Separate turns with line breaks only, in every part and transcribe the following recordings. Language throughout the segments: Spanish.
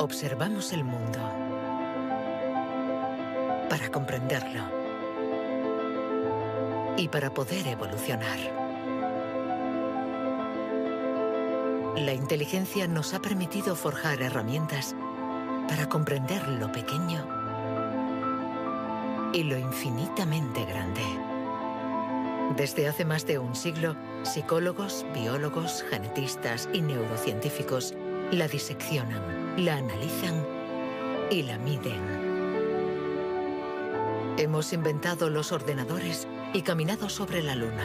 Observamos el mundo para comprenderlo y para poder evolucionar. La inteligencia nos ha permitido forjar herramientas para comprender lo pequeño y lo infinitamente grande. Desde hace más de un siglo, psicólogos, biólogos, genetistas y neurocientíficos la diseccionan, la analizan y la miden. Hemos inventado los ordenadores y caminado sobre la Luna.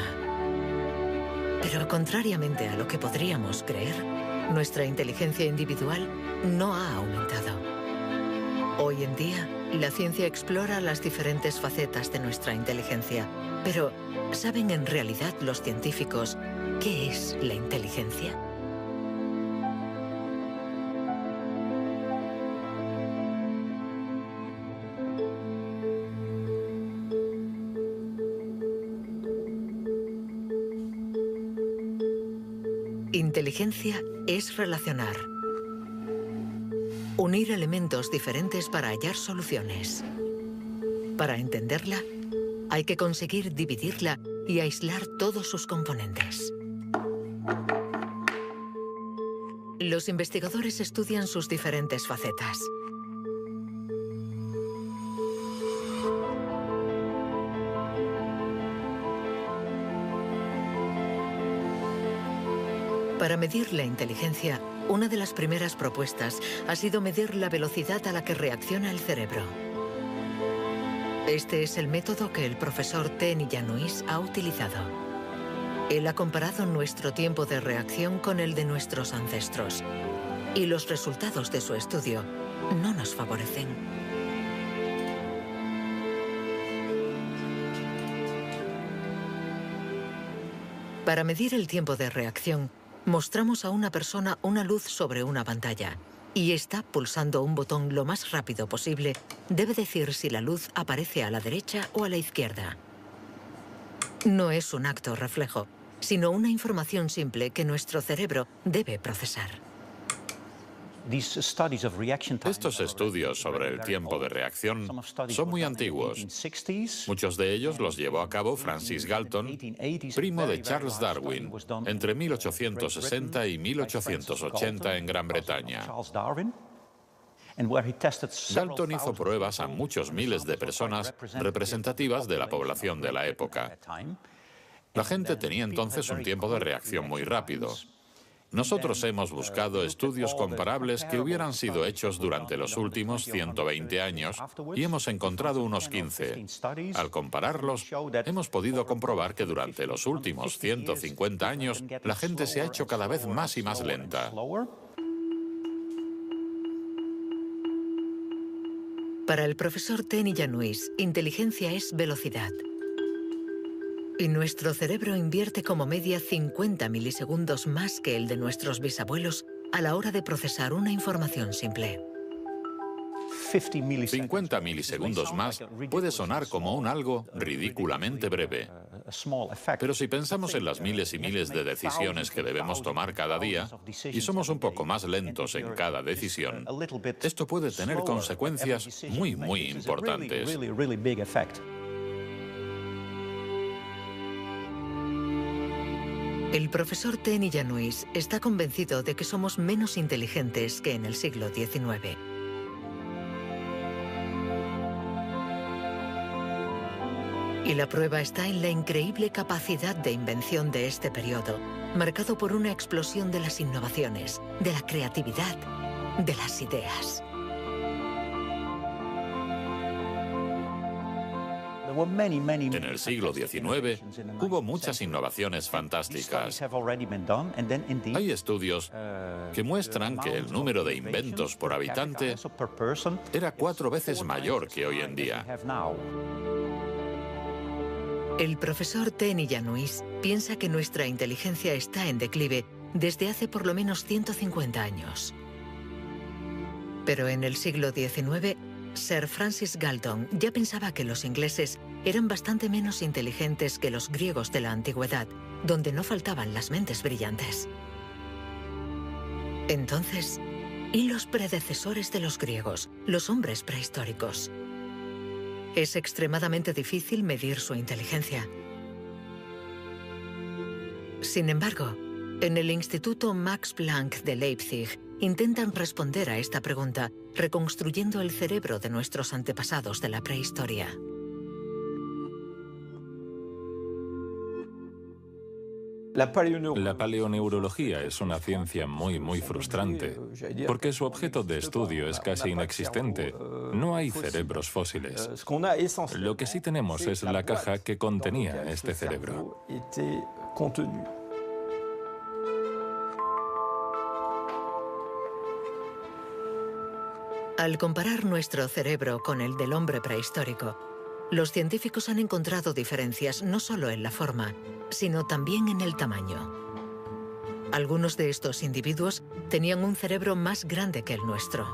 Pero contrariamente a lo que podríamos creer, nuestra inteligencia individual no ha aumentado. Hoy en día, la ciencia explora las diferentes facetas de nuestra inteligencia. Pero, ¿saben en realidad los científicos qué es la inteligencia? Inteligencia es relacionar, unir elementos diferentes para hallar soluciones. Para entenderla, hay que conseguir dividirla y aislar todos sus componentes. Los investigadores estudian sus diferentes facetas. Para medir la inteligencia, una de las primeras propuestas ha sido medir la velocidad a la que reacciona el cerebro. Este es el método que el profesor Tenny Yanois ha utilizado. Él ha comparado nuestro tiempo de reacción con el de nuestros ancestros. Y los resultados de su estudio no nos favorecen. Para medir el tiempo de reacción, mostramos a una persona una luz sobre una pantalla y ésta, pulsando un botón lo más rápido posible, debe decir si la luz aparece a la derecha o a la izquierda. No es un acto reflejo, sino una información simple que nuestro cerebro debe procesar.
Estos estudios sobre el tiempo de reacción son muy antiguos. Muchos de ellos los llevó a cabo Francis Galton, primo de Charles Darwin, entre 1860 y 1880 en Gran Bretaña. Galton hizo pruebas a muchos miles de personas representativas de la población de la época. La gente tenía entonces un tiempo de reacción muy rápido. Nosotros hemos buscado estudios comparables que hubieran sido hechos durante los últimos 120 años y hemos encontrado unos 15. Al compararlos, hemos podido comprobar que durante los últimos 150 años la gente se ha hecho cada vez más y más lenta.
Para el profesor Tenny Yanois, inteligencia es velocidad. Y nuestro cerebro invierte como media 50 milisegundos más que el de nuestros bisabuelos a la hora de procesar una información simple.
50 milisegundos más puede sonar como un algo ridículamente breve. Pero si pensamos en las miles y miles de decisiones que debemos tomar cada día, y somos un poco más lentos en cada decisión, esto puede tener consecuencias muy, muy importantes.
El profesor Tenny Yanois está convencido de que somos menos inteligentes que en el siglo XIX. Y la prueba está en la increíble capacidad de invención de este periodo, marcado por una explosión de las innovaciones, de la creatividad, de las ideas.
En el siglo XIX hubo muchas innovaciones fantásticas. Hay estudios que muestran que el número de inventos por habitante era 4 veces mayor que hoy en día.
El profesor Tenny Yanois piensa que nuestra inteligencia está en declive desde hace por lo menos 150 años. Pero en el siglo XIX, Sir Francis Galton ya pensaba que los ingleses eran bastante menos inteligentes que los griegos de la antigüedad, donde no faltaban las mentes brillantes. Entonces, y los predecesores de los griegos, los hombres prehistóricos. Es extremadamente difícil medir su inteligencia. Sin embargo, en el Instituto Max Planck de Leipzig intentan responder a esta pregunta reconstruyendo el cerebro de nuestros antepasados de la prehistoria.
La paleoneurología es una ciencia muy frustrante, porque su objeto de estudio es casi inexistente. No hay cerebros fósiles. Lo que sí tenemos es la caja que contenía este cerebro.
Al comparar nuestro cerebro con el del hombre prehistórico, los científicos han encontrado diferencias no solo en la forma, sino también en el tamaño. Algunos de estos individuos tenían un cerebro más grande que el nuestro.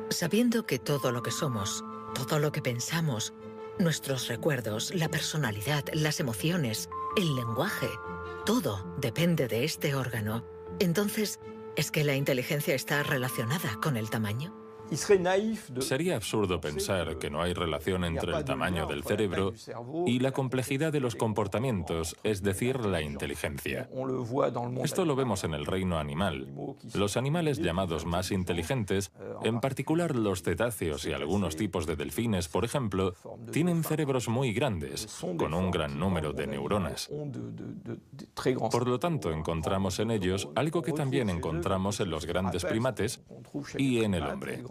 Sabiendo que todo lo que somos, todo lo que pensamos, nuestros recuerdos, la personalidad, las emociones, el lenguaje, todo depende de este órgano, entonces, ¿es que la inteligencia está relacionada con el tamaño?
Sería absurdo pensar que no hay relación entre el tamaño del cerebro y la complejidad de los comportamientos, es decir, la inteligencia. Esto lo vemos en el reino animal. Los animales llamados más inteligentes, en particular los cetáceos y algunos tipos de delfines, por ejemplo, tienen cerebros muy grandes, con un gran número de neuronas. Por lo tanto, encontramos en ellos algo que también encontramos en los grandes primates y en el hombre.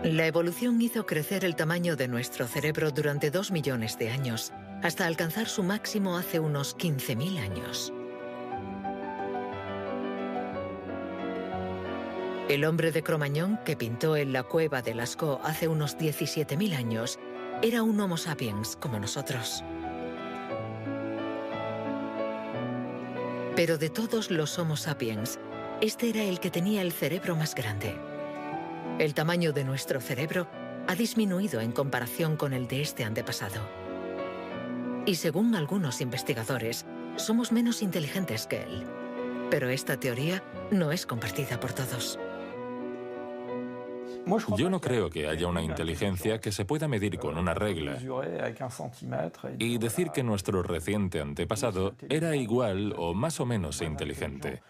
La evolución hizo crecer el tamaño de nuestro cerebro durante 2 millones de años, hasta alcanzar su máximo hace unos 15.000 años. El hombre de Cro-Magnon, que pintó en la cueva de Lascaux hace unos 17.000 años, era un Homo sapiens como nosotros. Pero de todos los Homo sapiens, este era el que tenía el cerebro más grande. El tamaño de nuestro cerebro ha disminuido en comparación con el de este antepasado. Y según algunos investigadores, somos menos inteligentes que él. Pero esta teoría no es compartida por todos.
Yo no creo que haya una inteligencia que se pueda medir con una regla y decir que nuestro reciente antepasado era igual o más o menos inteligente.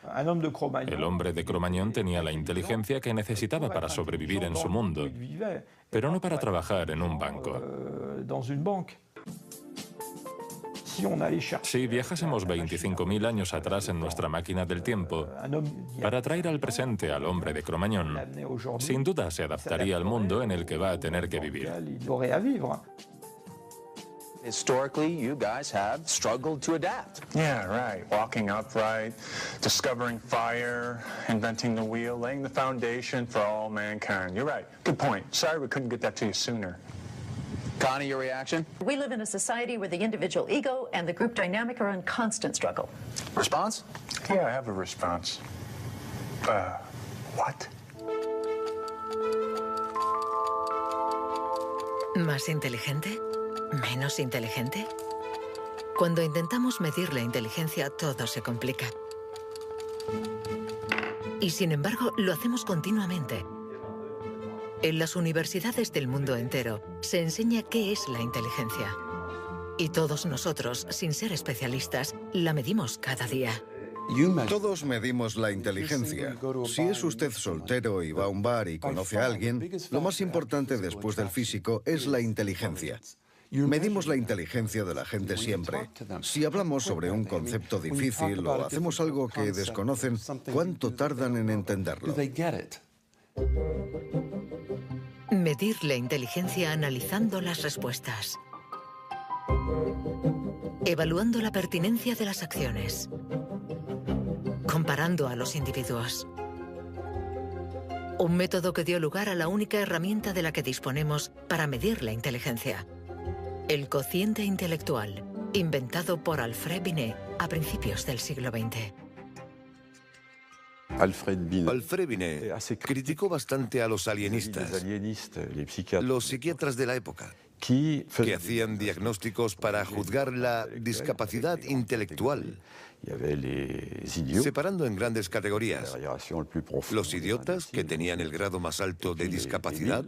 El hombre de Cro-Magnon tenía la inteligencia que necesitaba para sobrevivir en su mundo, pero no para trabajar en un banco. Si viajásemos 25.000 años atrás en nuestra máquina del tiempo, para traer al presente al hombre de Cro-Magnon, sin duda se adaptaría al mundo en el que va a tener que vivir.
Historically, you guys have struggled to adapt.
Yeah, right. Walking upright, discovering fire, inventing the wheel, laying the foundation for all mankind. You're right. Good point. Sorry we couldn't get that to you sooner.
Connie, your reaction?
We live in a society where the individual ego and the group dynamic are in constant struggle.
Response?
Yeah, I have a response. What?
¿Más inteligente? ¿Menos inteligente? Cuando intentamos medir la inteligencia, todo se complica. Y sin embargo, lo hacemos continuamente. En las universidades del mundo entero se enseña qué es la inteligencia. Y todos nosotros, sin ser especialistas, la medimos cada día.
Todos medimos la inteligencia. Si es usted soltero y va a un bar y conoce a alguien, lo más importante después del físico es la inteligencia. Medimos la inteligencia de la gente siempre. Si hablamos sobre un concepto difícil o hacemos algo que desconocen, ¿cuánto tardan en entenderlo?
Medir la inteligencia analizando las respuestas. Evaluando la pertinencia de las acciones. Comparando a los individuos. Un método que dio lugar a la única herramienta de la que disponemos para medir la inteligencia. El cociente intelectual, inventado por Alfred Binet a principios del siglo XX.
Alfred Binet criticó bastante a los alienistas, los psiquiatras de la época. que hacían diagnósticos para juzgar la discapacidad intelectual, separando en grandes categorías: los idiotas, que tenían el grado más alto de discapacidad,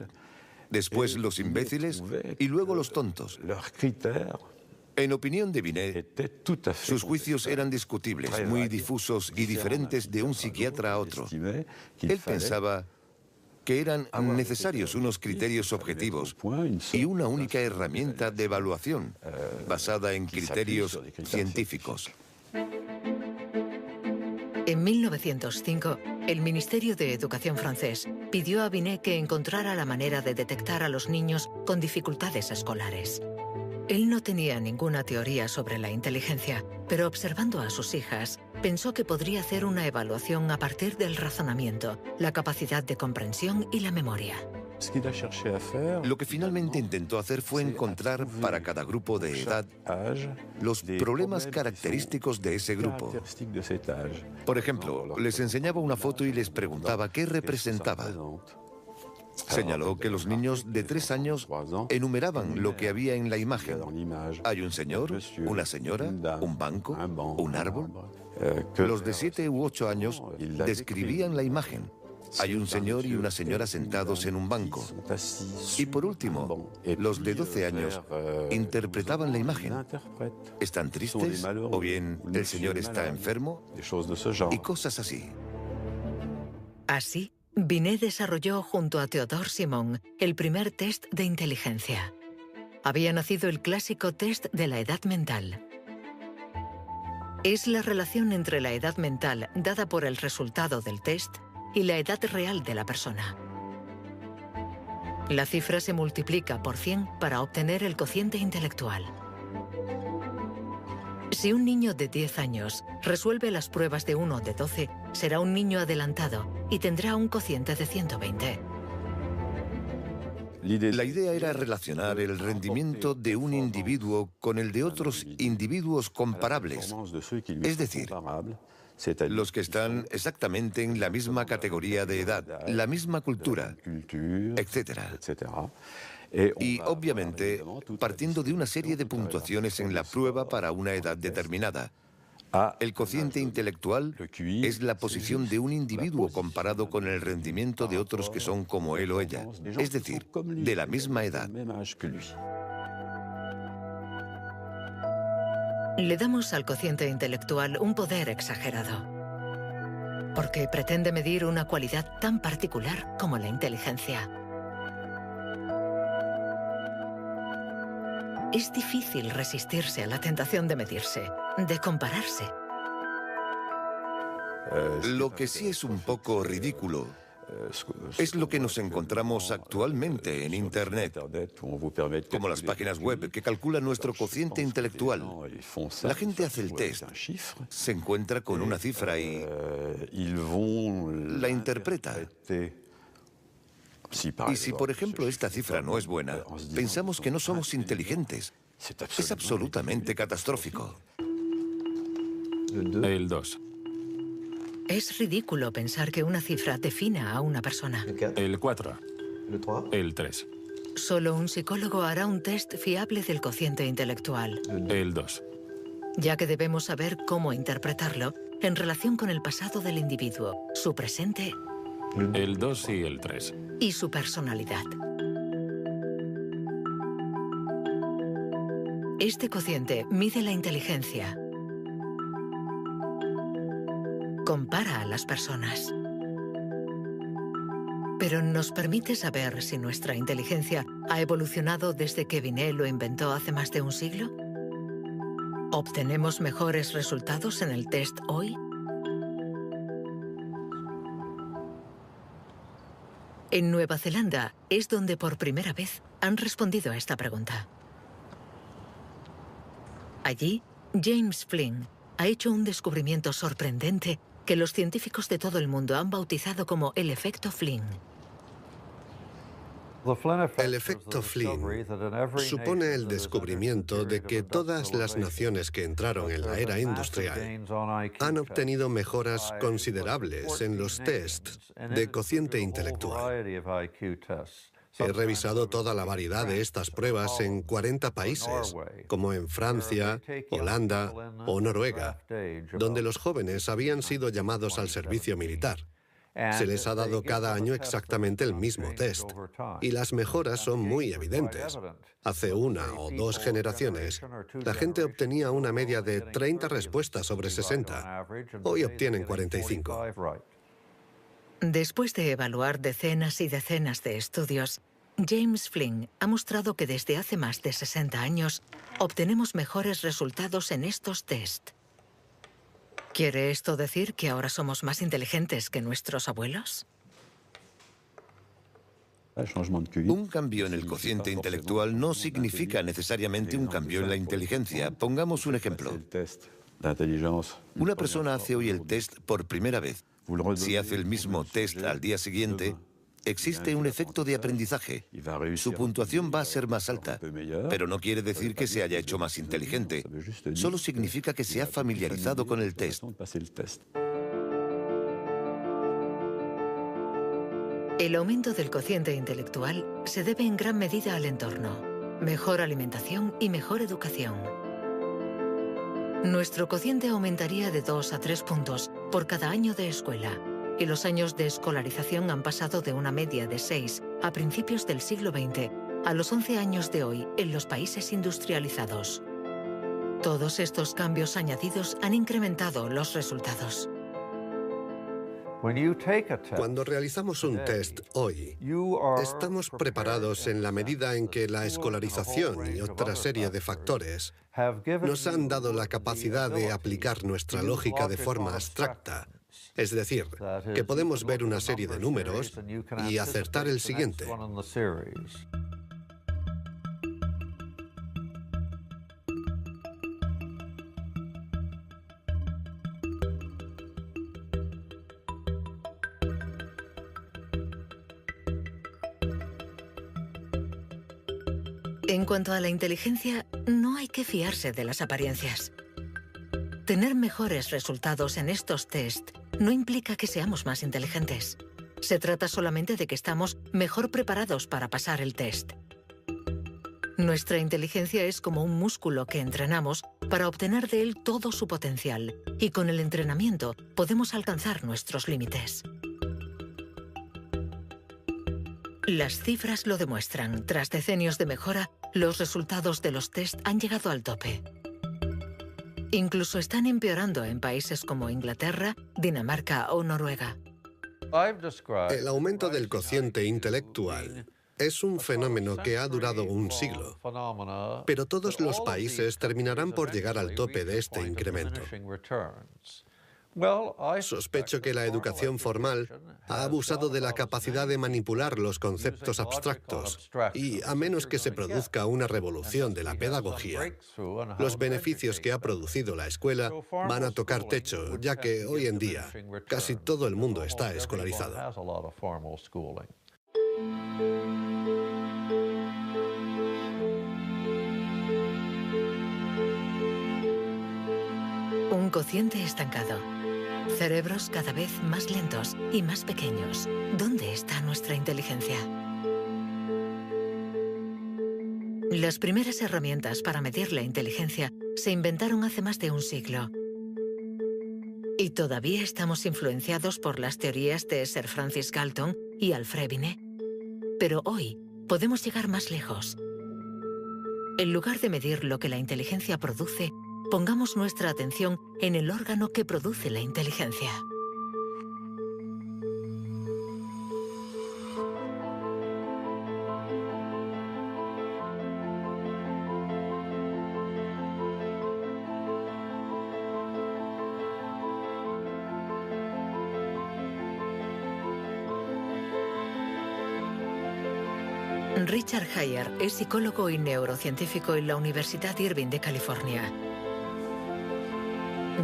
después los imbéciles y luego los tontos. En opinión de Binet, sus juicios eran discutibles, muy difusos y diferentes de un psiquiatra a otro. Él pensaba que eran necesarios unos criterios objetivos y una única herramienta de evaluación basada en criterios científicos.
En 1905, el Ministerio de Educación francés pidió a Binet que encontrara la manera de detectar a los niños con dificultades escolares. Él no tenía ninguna teoría sobre la inteligencia, pero observando a sus hijas, pensó que podría hacer una evaluación a partir del razonamiento, la capacidad de comprensión y la memoria.
Lo que finalmente intentó hacer fue encontrar para cada grupo de edad los problemas característicos de ese grupo. Por ejemplo, les enseñaba una foto y les preguntaba qué representaba. Señaló que los niños de 3 años enumeraban lo que había en la imagen. Hay un señor, una señora, un banco, un árbol. Los de 7 u 8 años describían la imagen. Hay un señor y una señora sentados en un banco. Y por último, los de 12 años interpretaban la imagen. ¿Están tristes? ¿O bien el señor está enfermo? Y cosas así.
Así, Binet desarrolló junto a Théodore Simon el primer test de inteligencia. Había nacido el clásico test de la edad mental. Es la relación entre la edad mental dada por el resultado del test y la edad real de la persona. La cifra se multiplica por 100 para obtener el cociente intelectual. Si un niño de 10 años resuelve las pruebas de uno de 12, será un niño adelantado y tendrá un cociente de 120.
La idea era relacionar el rendimiento de un individuo con el de otros individuos comparables, es decir, los que están exactamente en la misma categoría de edad, la misma cultura, etc. Y, obviamente, partiendo de una serie de puntuaciones en la prueba para una edad determinada. El cociente intelectual es la posición de un individuo comparado con el rendimiento de otros que son como él o ella, es decir, de la misma edad.
Le damos al cociente intelectual un poder exagerado, porque pretende medir una cualidad tan particular como la inteligencia. Es difícil resistirse a la tentación de medirse, de compararse.
Lo que sí es un poco ridículo es lo que nos encontramos actualmente en Internet, como las páginas web que calculan nuestro cociente intelectual. La gente hace el test, se encuentra con una cifra y la interpreta. Y si, por ejemplo, esta cifra no es buena, pensamos que no somos inteligentes. Es absolutamente catastrófico.
El 2.
Es ridículo pensar que una cifra defina a una persona.
El 4. El 3.
Solo un psicólogo hará un test fiable del cociente intelectual.
El 2.
Ya que debemos saber cómo interpretarlo en relación con el pasado del individuo, su presente
El 2 y el 3.
y su personalidad. Este cociente mide la inteligencia. Compara a las personas. Pero ¿nos permite saber si nuestra inteligencia ha evolucionado desde que Binet lo inventó hace más de un siglo? ¿Obtenemos mejores resultados en el test hoy? En Nueva Zelanda es donde por primera vez han respondido a esta pregunta. Allí, James Flynn ha hecho un descubrimiento sorprendente que los científicos de todo el mundo han bautizado como el efecto Flynn.
El efecto Flynn supone el descubrimiento de que todas las naciones que entraron en la era industrial han obtenido mejoras considerables en los tests de cociente intelectual. He revisado toda la variedad de estas pruebas en 40 países, como en Francia, Holanda o Noruega, donde los jóvenes habían sido llamados al servicio militar. Se les ha dado cada año exactamente el mismo test, y las mejoras son muy evidentes. Hace 1 o 2 generaciones, la gente obtenía una media de 30 respuestas sobre 60. Hoy obtienen 45.
Después de evaluar decenas y decenas de estudios, James Flynn ha mostrado que desde hace más de 60 años obtenemos mejores resultados en estos test. ¿Quiere esto decir que ahora somos más inteligentes que nuestros abuelos?
Un cambio en el cociente intelectual no significa necesariamente un cambio en la inteligencia. Pongamos un ejemplo. Una persona hace hoy el test por primera vez. Si hace el mismo test al día siguiente, existe un efecto de aprendizaje. Su puntuación va a ser más alta, pero no quiere decir que se haya hecho más inteligente. Solo significa que se ha familiarizado con el test.
El aumento del cociente intelectual se debe en gran medida al entorno, mejor alimentación y mejor educación. Nuestro cociente aumentaría de 2 a 3 puntos por cada año de escuela, y los años de escolarización han pasado de una media de 6 a principios del siglo XX a los 11 años de hoy en los países industrializados. Todos estos cambios añadidos han incrementado los resultados.
Cuando realizamos un test hoy, estamos preparados en la medida en que la escolarización y otra serie de factores nos han dado la capacidad de aplicar nuestra lógica de forma abstracta. Es decir, que podemos ver una serie de números y acertar el siguiente.
En cuanto a la inteligencia, no hay que fiarse de las apariencias. Tener mejores resultados en estos test no implica que seamos más inteligentes. Se trata solamente de que estamos mejor preparados para pasar el test. Nuestra inteligencia es como un músculo que entrenamos para obtener de él todo su potencial, y con el entrenamiento podemos alcanzar nuestros límites. Las cifras lo demuestran. Tras decenios de mejora, los resultados de los test han llegado al tope. Incluso están empeorando en países como Inglaterra, Dinamarca o Noruega.
El aumento del cociente intelectual es un fenómeno que ha durado un siglo, pero todos los países terminarán por llegar al tope de este incremento. Sospecho que la educación formal ha abusado de la capacidad de manipular los conceptos abstractos y, a menos que se produzca una revolución de la pedagogía, los beneficios que ha producido la escuela van a tocar techo, ya que hoy en día casi todo el mundo está escolarizado.
Un cociente estancado. Cerebros cada vez más lentos y más pequeños. ¿Dónde está nuestra inteligencia? Las primeras herramientas para medir la inteligencia se inventaron hace más de un siglo. Y todavía estamos influenciados por las teorías de Sir Francis Galton y Alfred Binet. Pero hoy podemos llegar más lejos. En lugar de medir lo que la inteligencia produce, pongamos nuestra atención en el órgano que produce la inteligencia. Richard Heyer es psicólogo y neurocientífico en la Universidad Irving de California.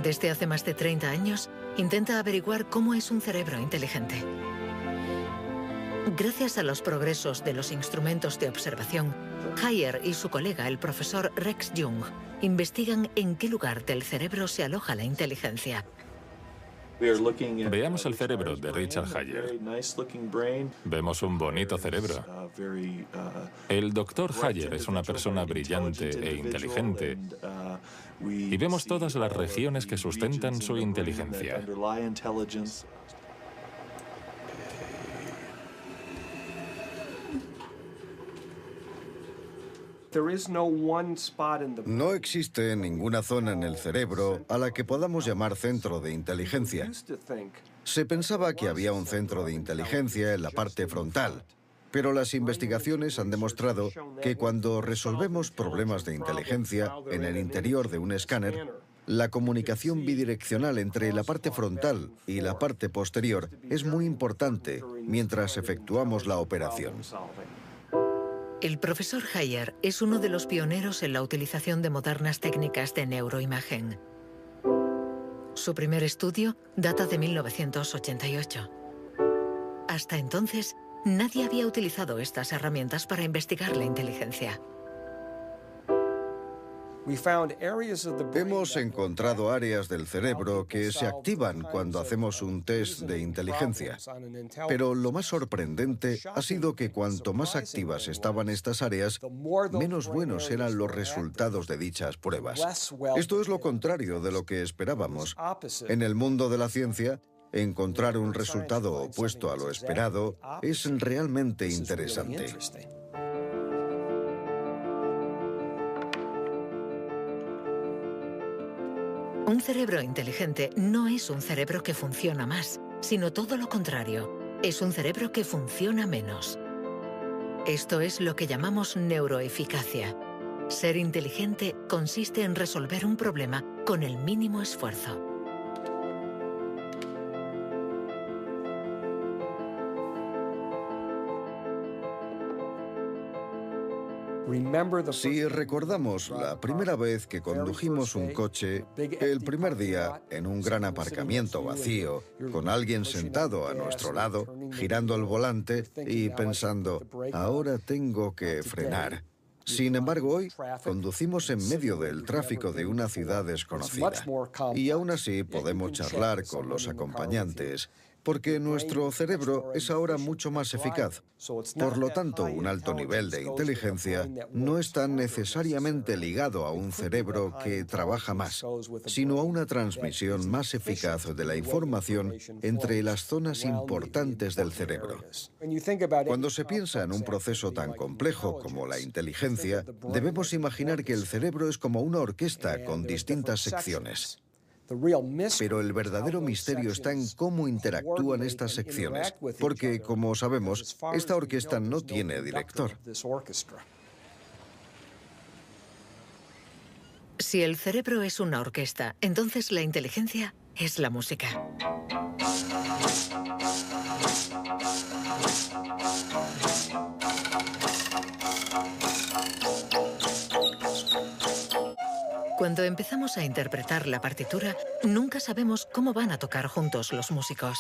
Desde hace más de 30 años, intenta averiguar cómo es un cerebro inteligente. Gracias a los progresos de los instrumentos de observación, Heyer y su colega, el profesor Rex Jung, investigan en qué lugar del cerebro se aloja la inteligencia.
Veamos el cerebro de Richard Heyer. Vemos un bonito cerebro. El Dr. Haller es una persona brillante e inteligente y vemos todas las regiones que sustentan su inteligencia.
No existe ninguna zona en el cerebro a la que podamos llamar centro de inteligencia. Se pensaba que había un centro de inteligencia en la parte frontal, pero las investigaciones han demostrado que cuando resolvemos problemas de inteligencia en el interior de un escáner, la comunicación bidireccional entre la parte frontal y la parte posterior es muy importante mientras efectuamos la operación.
El profesor Haller es uno de los pioneros en la utilización de modernas técnicas de neuroimagen. Su primer estudio data de 1988. Hasta entonces, nadie había utilizado estas herramientas para investigar la inteligencia.
Hemos encontrado áreas del cerebro que se activan cuando hacemos un test de inteligencia. Pero lo más sorprendente ha sido que cuanto más activas estaban estas áreas, menos buenos eran los resultados de dichas pruebas. Esto es lo contrario de lo que esperábamos. En el mundo de la ciencia, encontrar un resultado opuesto a lo esperado es realmente interesante.
Un cerebro inteligente no es un cerebro que funciona más, sino todo lo contrario. Es un cerebro que funciona menos. Esto es lo que llamamos neuroeficacia. Ser inteligente consiste en resolver un problema con el mínimo esfuerzo.
Si recordamos la primera vez que condujimos un coche, el primer día en un gran aparcamiento vacío, con alguien sentado a nuestro lado, girando el volante y pensando, ahora tengo que frenar. Sin embargo, hoy conducimos en medio del tráfico de una ciudad desconocida y aún así podemos charlar con los acompañantes, porque nuestro cerebro es ahora mucho más eficaz. Por lo tanto, un alto nivel de inteligencia no está necesariamente ligado a un cerebro que trabaja más, sino a una transmisión más eficaz de la información entre las zonas importantes del cerebro. Cuando se piensa en un proceso tan complejo como la inteligencia, debemos imaginar que el cerebro es como una orquesta con distintas secciones. Pero el verdadero misterio está en cómo interactúan estas secciones, porque, como sabemos, esta orquesta no tiene director.
Si el cerebro es una orquesta, entonces la inteligencia es la música. Cuando empezamos a interpretar la partitura, nunca sabemos cómo van a tocar juntos los músicos.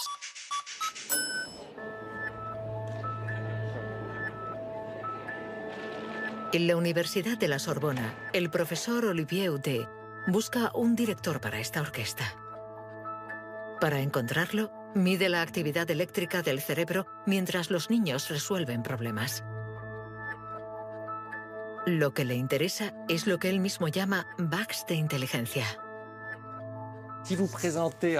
En la Universidad de la Sorbona, el profesor Olivier Houdet busca un director para esta orquesta. Para encontrarlo, mide la actividad eléctrica del cerebro mientras los niños resuelven problemas. Lo que le interesa es lo que él mismo llama bugs de inteligencia.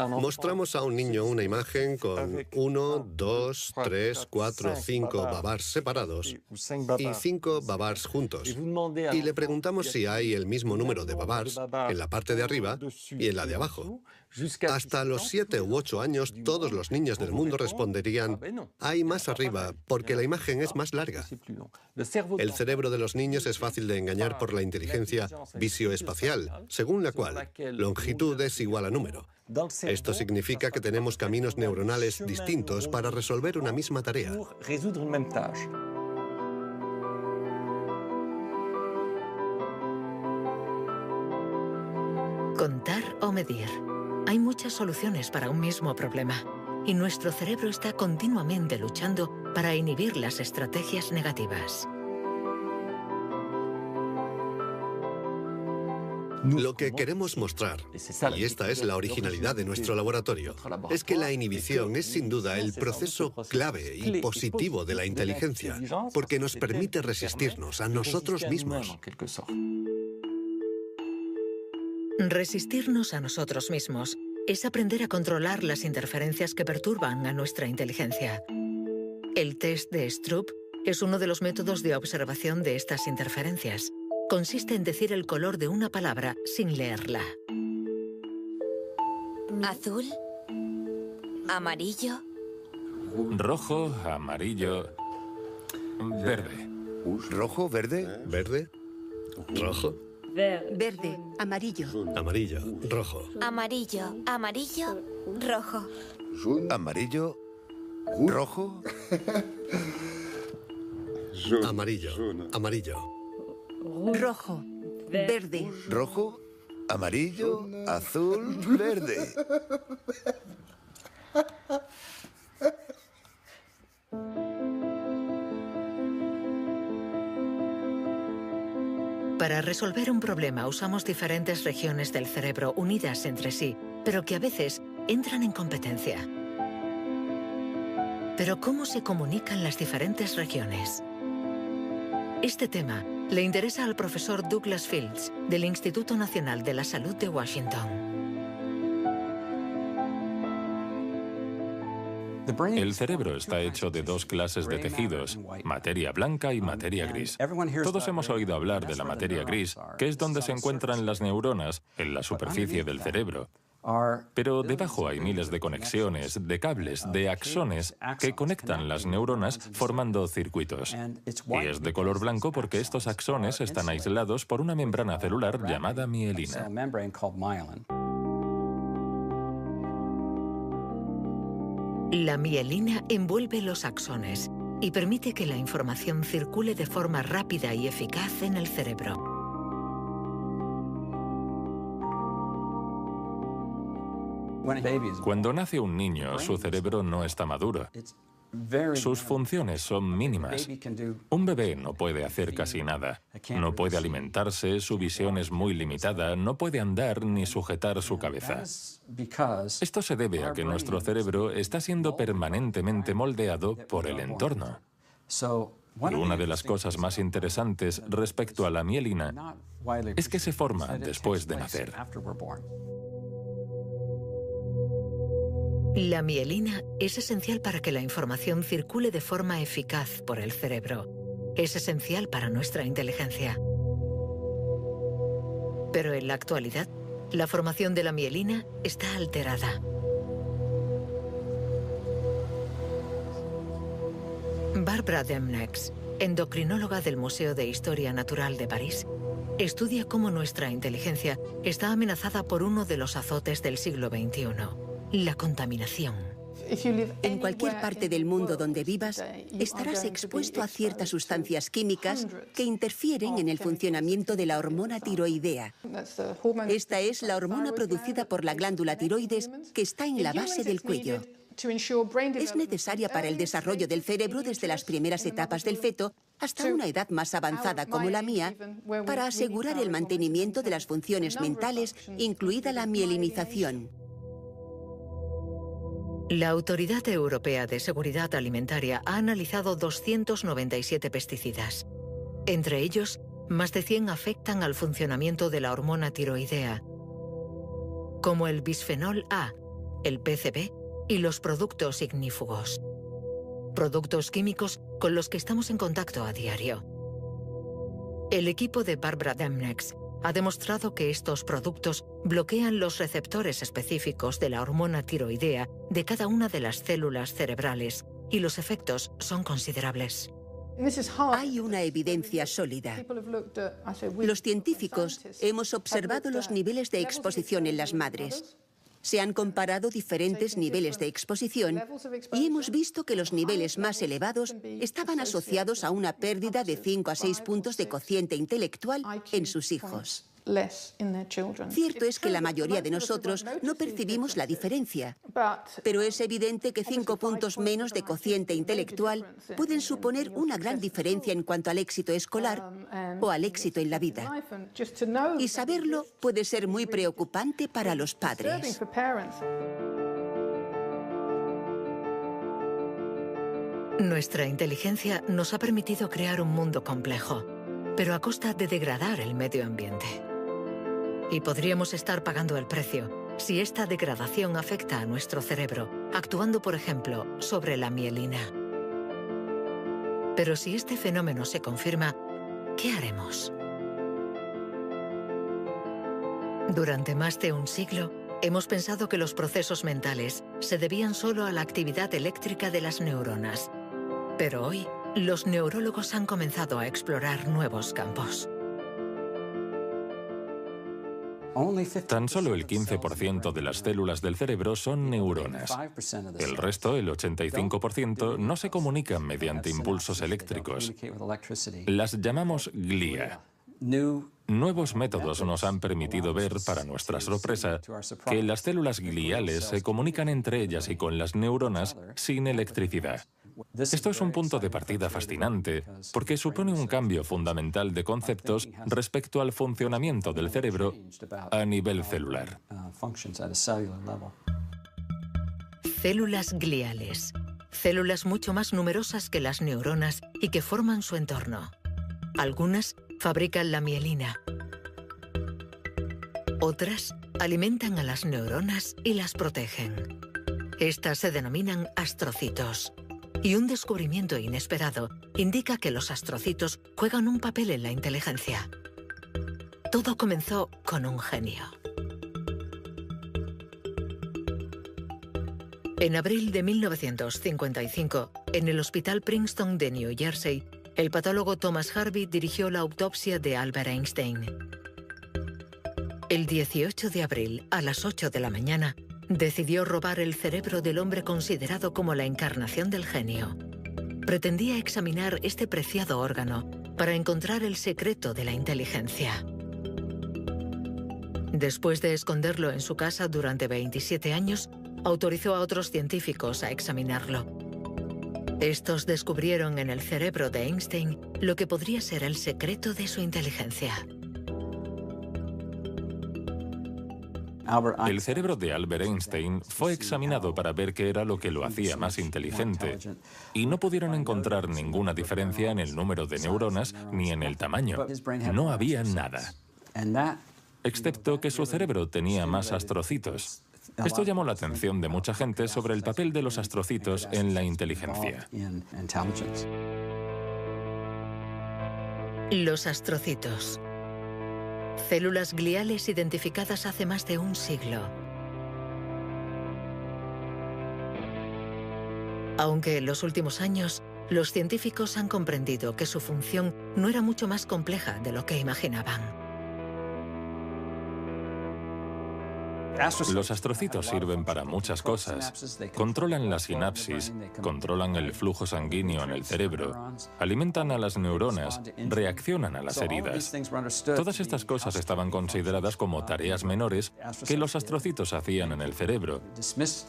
Mostramos a un niño una imagen con 1, 2, 3, 4, 5 babars separados y 5 babars juntos. Y le preguntamos si hay el mismo número de babars en la parte de arriba y en la de abajo. Hasta los 7 u 8 años, todos los niños del mundo responderían, hay más arriba, porque la imagen es más larga. El cerebro de los niños es fácil de engañar por la inteligencia visioespacial, según la cual longitud es igual a número. Esto significa que tenemos caminos neuronales distintos para resolver una misma tarea.
Contar o medir. Hay muchas soluciones para un mismo problema, y nuestro cerebro está continuamente luchando para inhibir las estrategias negativas.
Lo que queremos mostrar, y esta es la originalidad de nuestro laboratorio, es que la inhibición es sin duda el proceso clave y positivo de la inteligencia, porque nos permite resistirnos a nosotros mismos.
Resistirnos a nosotros mismos es aprender a controlar las interferencias que perturban a nuestra inteligencia. El test de Stroop es uno de los métodos de observación de estas interferencias. Consiste en decir el color de una palabra sin leerla.
Azul, amarillo,
rojo, amarillo, verde.
¿Rojo, verde?
¿Verde? ¿Rojo?
Verde, amarillo.
Amarillo, rojo.
amarillo, amarillo, rojo.
¿Amarillo? ¿Rojo?
Amarillo, amarillo.
Rojo, verde.
¿Rojo? ¿Amarillo? ¿Azul? ¿Verde?
Para resolver un problema usamos diferentes regiones del cerebro unidas entre sí, pero que a veces entran en competencia. Pero ¿cómo se comunican las diferentes regiones? Este tema le interesa al profesor Douglas Fields, del Instituto Nacional de la Salud de Washington.
El cerebro está hecho de dos clases de tejidos, materia blanca y materia gris. Todos hemos oído hablar de la materia gris, que es donde se encuentran las neuronas, en la superficie del cerebro. Pero debajo hay miles de conexiones, de cables, de axones que conectan las neuronas formando circuitos. Y es de color blanco porque estos axones están aislados por una membrana celular llamada mielina.
La mielina envuelve los axones y permite que la información circule de forma rápida y eficaz en el cerebro.
Cuando nace un niño, su cerebro no está maduro. Sus funciones son mínimas. Un bebé no puede hacer casi nada. No puede alimentarse, su visión es muy limitada, no puede andar ni sujetar su cabeza. Esto se debe a que nuestro cerebro está siendo permanentemente moldeado por el entorno. Y una de las cosas más interesantes respecto a la mielina es que se forma después de nacer.
La mielina es esencial para que la información circule de forma eficaz por el cerebro. Es esencial para nuestra inteligencia. Pero en la actualidad, la formación de la mielina está alterada. Barbara Demnex, endocrinóloga del Museo de Historia Natural de París, estudia cómo nuestra inteligencia está amenazada por uno de los azotes del siglo XXI. La contaminación.
En cualquier parte del mundo donde vivas, estarás expuesto a ciertas sustancias químicas que interfieren en el funcionamiento de la hormona tiroidea. Esta es la hormona producida por la glándula tiroides que está en la base del cuello. Es necesaria para el desarrollo del cerebro desde las primeras etapas del feto hasta una edad más avanzada como la mía, para asegurar el mantenimiento de las funciones mentales, incluida la mielinización.
La Autoridad Europea de Seguridad Alimentaria ha analizado 297 pesticidas. Entre ellos, más de 100 afectan al funcionamiento de la hormona tiroidea, como el bisfenol A, el PCB y los productos ignífugos. Productos químicos con los que estamos en contacto a diario. El equipo de Barbara Demnex ha demostrado que estos productos bloquean los receptores específicos de la hormona tiroidea de cada una de las células cerebrales y los efectos son considerables.
Hay una evidencia sólida. Los científicos hemos observado los niveles de exposición en las madres. Se han comparado diferentes niveles de exposición y hemos visto que los niveles más elevados estaban asociados a una pérdida de 5 a 6 puntos de cociente intelectual en sus hijos. Cierto es que la mayoría de nosotros no percibimos la diferencia, pero es evidente que 5 puntos menos de cociente intelectual pueden suponer una gran diferencia en cuanto al éxito escolar o al éxito en la vida. Y saberlo puede ser muy preocupante para los padres.
Nuestra inteligencia nos ha permitido crear un mundo complejo, pero a costa de degradar el medio ambiente. Y podríamos estar pagando el precio si esta degradación afecta a nuestro cerebro, actuando, por ejemplo, sobre la mielina. Pero si este fenómeno se confirma, ¿qué haremos? Durante más de un siglo, hemos pensado que los procesos mentales se debían solo a la actividad eléctrica de las neuronas. Pero hoy, los neurólogos han comenzado a explorar nuevos campos.
Tan solo el 15% de las células del cerebro son neuronas. El resto, el 85%, no se comunican mediante impulsos eléctricos. Las llamamos glía. Nuevos métodos nos han permitido ver, para nuestra sorpresa, que las células gliales se comunican entre ellas y con las neuronas sin electricidad. Esto es un punto de partida fascinante, porque supone un cambio fundamental de conceptos respecto al funcionamiento del cerebro a nivel celular.
Células gliales. Células mucho más numerosas que las neuronas y que forman su entorno. Algunas fabrican la mielina. Otras alimentan a las neuronas y las protegen. Estas se denominan astrocitos. Y un descubrimiento inesperado indica que los astrocitos juegan un papel en la inteligencia. Todo comenzó con un genio. En abril de 1955, en el Hospital Princeton de New Jersey, el patólogo Thomas Harvey dirigió la autopsia de Albert Einstein. El 18 de abril, a las 8 de la mañana, decidió robar el cerebro del hombre considerado como la encarnación del genio. Pretendía examinar este preciado órgano para encontrar el secreto de la inteligencia. Después de esconderlo en su casa durante 27 años, autorizó a otros científicos a examinarlo. Estos descubrieron en el cerebro de Einstein lo que podría ser el secreto de su inteligencia.
El cerebro de Albert Einstein fue examinado para ver qué era lo que lo hacía más inteligente, y no pudieron encontrar ninguna diferencia en el número de neuronas ni en el tamaño. No había nada, excepto que su cerebro tenía más astrocitos. Esto llamó la atención de mucha gente sobre el papel de los astrocitos en la inteligencia.
Los astrocitos. Células gliales identificadas hace más de un siglo. Aunque en los últimos años, los científicos han comprendido que su función no era mucho más compleja de lo que imaginaban.
Los astrocitos sirven para muchas cosas. Controlan la sinapsis, controlan el flujo sanguíneo en el cerebro, alimentan a las neuronas, reaccionan a las heridas. Todas estas cosas estaban consideradas como tareas menores que los astrocitos hacían en el cerebro,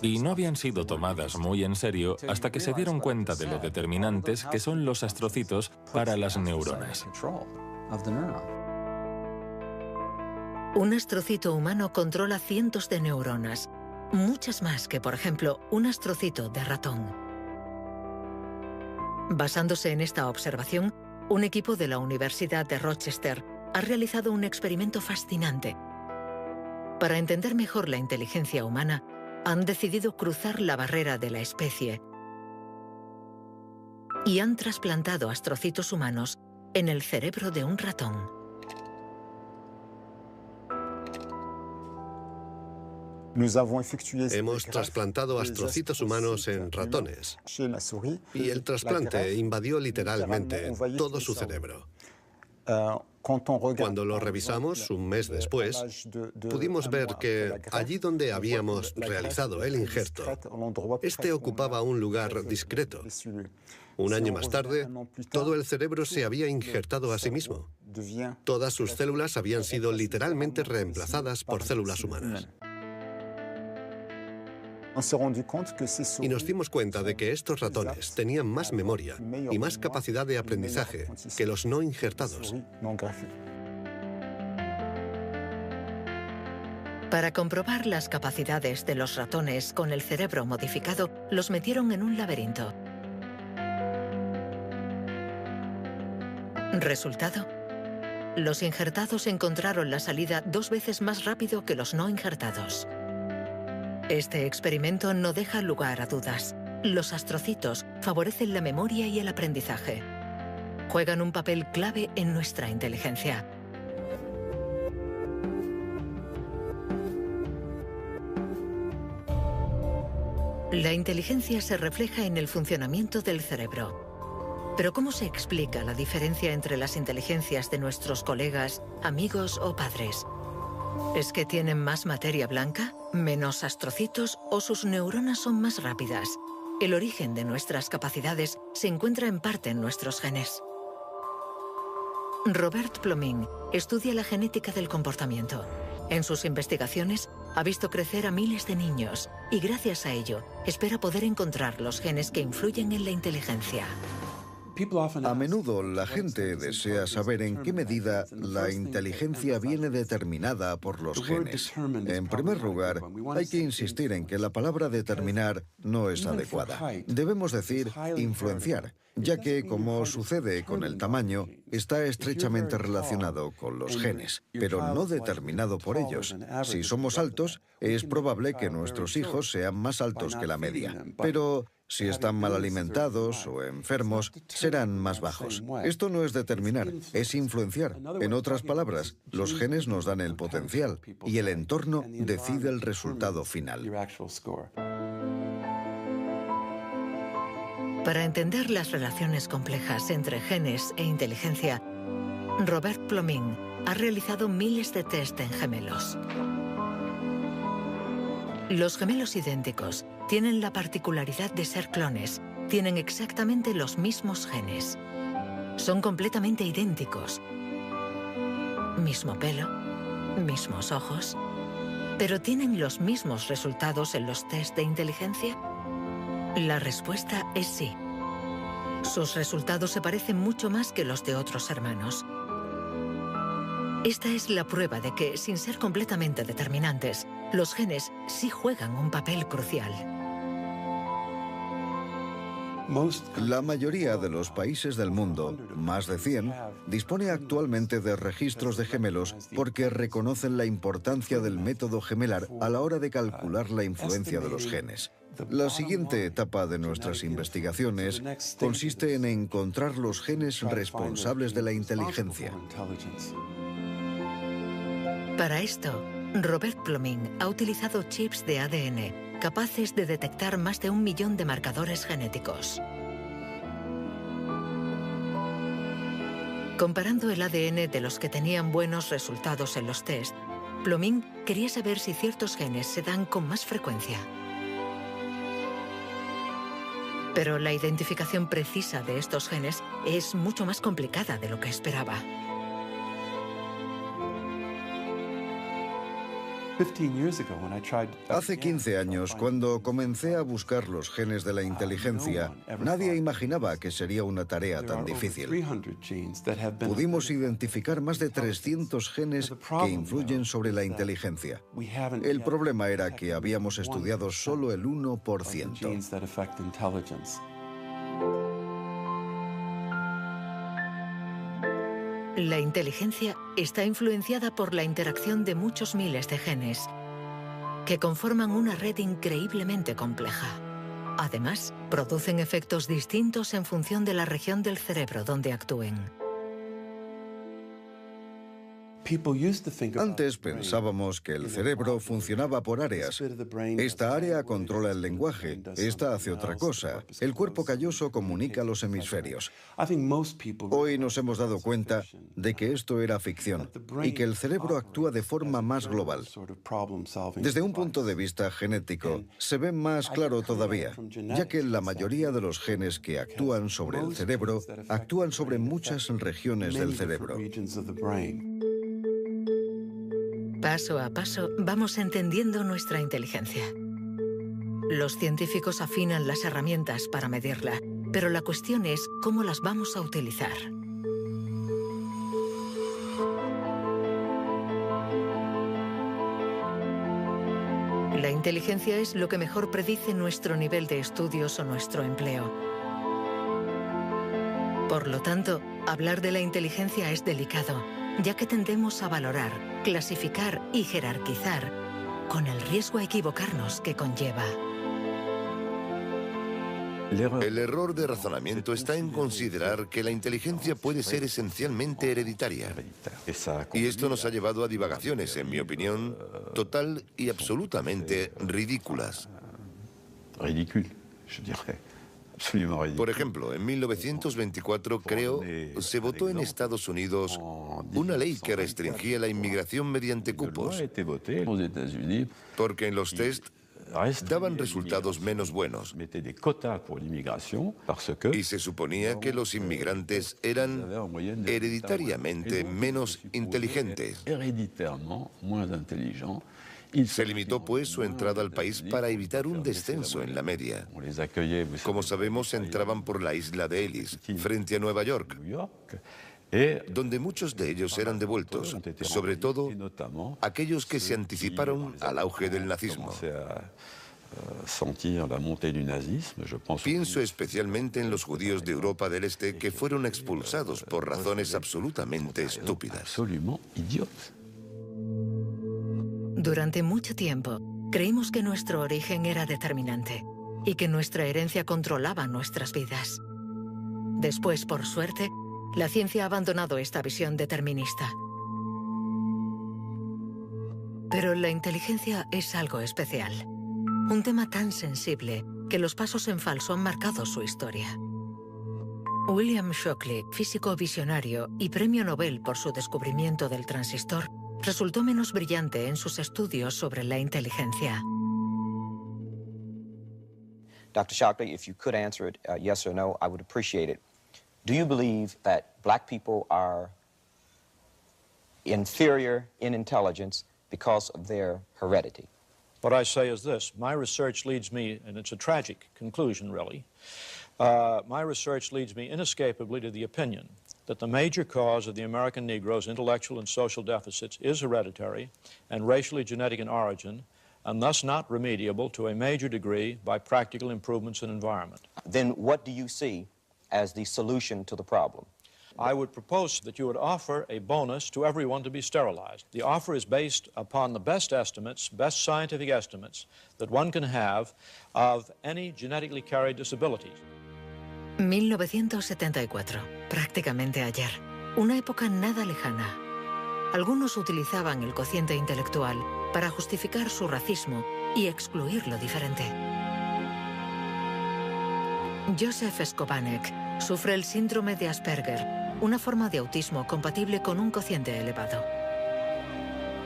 y no habían sido tomadas muy en serio hasta que se dieron cuenta de lo determinantes que son los astrocitos para las neuronas.
Un astrocito humano controla cientos de neuronas, muchas más que, por ejemplo, un astrocito de ratón. Basándose en esta observación, un equipo de la Universidad de Rochester ha realizado un experimento fascinante. Para entender mejor la inteligencia humana, han decidido cruzar la barrera de la especie y han trasplantado astrocitos humanos en el cerebro de un ratón.
Hemos trasplantado astrocitos humanos en ratones y el trasplante invadió literalmente todo su cerebro. Cuando lo revisamos un mes después, pudimos ver que allí donde habíamos realizado el injerto, este ocupaba un lugar discreto. Un año más tarde, todo el cerebro se había injertado a sí mismo. Todas sus células habían sido literalmente reemplazadas por células humanas. Y nos dimos cuenta de que estos ratones tenían más memoria y más capacidad de aprendizaje que los no injertados.
Para comprobar las capacidades de los ratones con el cerebro modificado, los metieron en un laberinto. Resultado: los injertados encontraron la salida 2 veces más rápido que los no injertados. Este experimento no deja lugar a dudas. Los astrocitos favorecen la memoria y el aprendizaje. Juegan un papel clave en nuestra inteligencia. La inteligencia se refleja en el funcionamiento del cerebro. Pero ¿cómo se explica la diferencia entre las inteligencias de nuestros colegas, amigos o padres? ¿Es que tienen más materia blanca, menos astrocitos o sus neuronas son más rápidas? El origen de nuestras capacidades se encuentra en parte en nuestros genes. Robert Plomin estudia la genética del comportamiento. En sus investigaciones ha visto crecer a miles de niños y gracias a ello espera poder encontrar los genes que influyen en la inteligencia.
A menudo la gente desea saber en qué medida la inteligencia viene determinada por los genes. En primer lugar, hay que insistir en que la palabra determinar no es adecuada. Debemos decir influenciar, ya que, como sucede con el tamaño, está estrechamente relacionado con los genes, pero no determinado por ellos. Si somos altos, es probable que nuestros hijos sean más altos que la media, pero si están mal alimentados o enfermos, serán más bajos. Esto no es determinar, es influenciar. En otras palabras, los genes nos dan el potencial y el entorno decide el resultado final.
Para entender las relaciones complejas entre genes e inteligencia, Robert Plomin ha realizado miles de test en gemelos. Los gemelos idénticos tienen la particularidad de ser clones, tienen exactamente los mismos genes. Son completamente idénticos. Mismo pelo, mismos ojos, pero ¿tienen los mismos resultados en los test de inteligencia? La respuesta es sí. Sus resultados se parecen mucho más que los de otros hermanos. Esta es la prueba de que, sin ser completamente determinantes, los genes sí juegan un papel crucial.
La mayoría de los países del mundo, más de 100, dispone actualmente de registros de gemelos porque reconocen la importancia del método gemelar a la hora de calcular la influencia de los genes. La siguiente etapa de nuestras investigaciones consiste en encontrar los genes responsables de la inteligencia.
Para esto, Robert Plomin ha utilizado chips de ADN capaces de detectar más de 1 millón de marcadores genéticos. Comparando el ADN de los que tenían buenos resultados en los test, Plomin quería saber si ciertos genes se dan con más frecuencia. Pero la identificación precisa de estos genes es mucho más complicada de lo que esperaba.
Hace 15 años, cuando comencé a buscar los genes de la inteligencia, nadie imaginaba que sería una tarea tan difícil. Pudimos identificar más de 300 genes que influyen sobre la inteligencia. El problema era que habíamos estudiado solo el 1%.
La inteligencia está influenciada por la interacción de muchos miles de genes que conforman una red increíblemente compleja. Además, producen efectos distintos en función de la región del cerebro donde actúen.
Antes pensábamos que el cerebro funcionaba por áreas. Esta área controla el lenguaje, esta hace otra cosa. El cuerpo calloso comunica los hemisferios. Hoy nos hemos dado cuenta de que esto era ficción y que el cerebro actúa de forma más global. Desde un punto de vista genético, se ve más claro todavía, ya que la mayoría de los genes que actúan sobre el cerebro actúan sobre muchas regiones del cerebro.
Paso a paso vamos entendiendo nuestra inteligencia. Los científicos afinan las herramientas para medirla, pero la cuestión es cómo las vamos a utilizar. La inteligencia es lo que mejor predice nuestro nivel de estudios o nuestro empleo. Por lo tanto, hablar de la inteligencia es delicado, ya que tendemos a valorar, clasificar y jerarquizar, con el riesgo a equivocarnos que conlleva.
El error de razonamiento está en considerar que la inteligencia puede ser esencialmente hereditaria. Y esto nos ha llevado a divagaciones, en mi opinión, total y absolutamente ridículas. Por ejemplo, en 1924, creo, se votó en Estados Unidos una ley que restringía la inmigración mediante cupos, porque en los test daban resultados menos buenos. Y se suponía que los inmigrantes eran hereditariamente menos inteligentes. Se limitó, pues, su entrada al país para evitar un descenso en la media. Como sabemos, entraban por la isla de Ellis, frente a Nueva York, donde muchos de ellos eran devueltos, sobre todo aquellos que se anticiparon al auge del nazismo. Pienso especialmente en los judíos de Europa del Este que fueron expulsados por razones absolutamente estúpidas.
Durante mucho tiempo, creímos que nuestro origen era determinante y que nuestra herencia controlaba nuestras vidas. Después, por suerte, la ciencia ha abandonado esta visión determinista. Pero la inteligencia es algo especial. Un tema tan sensible que los pasos en falso han marcado su historia. William Shockley, físico visionario y premio Nobel por su descubrimiento del transistor, resultó menos brillante en sus estudios sobre la inteligencia.
Dr. Shockley, if you could answer it yes or no, I would appreciate it. Do you believe that black people are inferior in intelligence because of their heredity?
What I say is this. My research leads me, and it's a tragic conclusion, really, my research leads me inescapably to the opinion that the major cause of the American Negro's intellectual and social deficits is hereditary and racially genetic in origin, and thus not remediable to a major degree by practical improvements in environment.
Then what do you see as the solution to the problem?
I would propose that you would offer a bonus to everyone to be sterilized. The offer is based upon the best estimates, best scientific estimates that one can have of any genetically carried disabilities.
1974, prácticamente ayer. Una época nada lejana. Algunos utilizaban el cociente intelectual para justificar su racismo y excluir lo diferente. Joseph Skobanek sufre el síndrome de Asperger, una forma de autismo compatible con un cociente elevado.